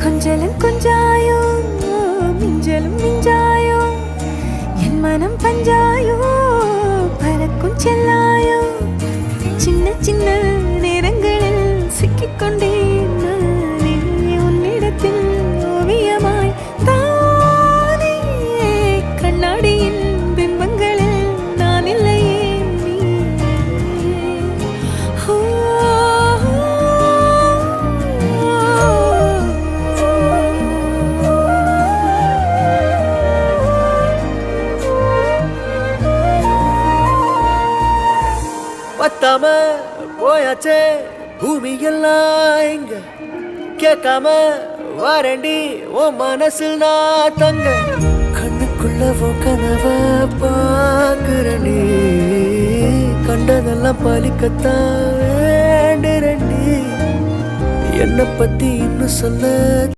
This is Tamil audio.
கொஞ்சலும் கொஞ்சாயோ மிஞ்சலும் மிஞ்சாயோ என் மனம் பஞ்சாயோ பறக்கும் செல்லாயோ சின்ன சின்ன நேரங்களில் சிக்கிக்கொண்டேன் நானே உன்னிடத்தில் ஓவியமாய் தானே கண்ணாடியின் பிம்பங்களில் நான் இல்லையே பத்தாம போயாச்சே பூமி எல்லாம் இங்க கேட்காம வாரண்டி உன் மனசில் நான் தங்க கண்ணுக்குள்ள உன் கனவ பாக்குறண்டி கண்டதெல்லாம் பலிக்கத்தான் வேண்டுறண்டி என்னை பத்தி இன்னும் சொல்ல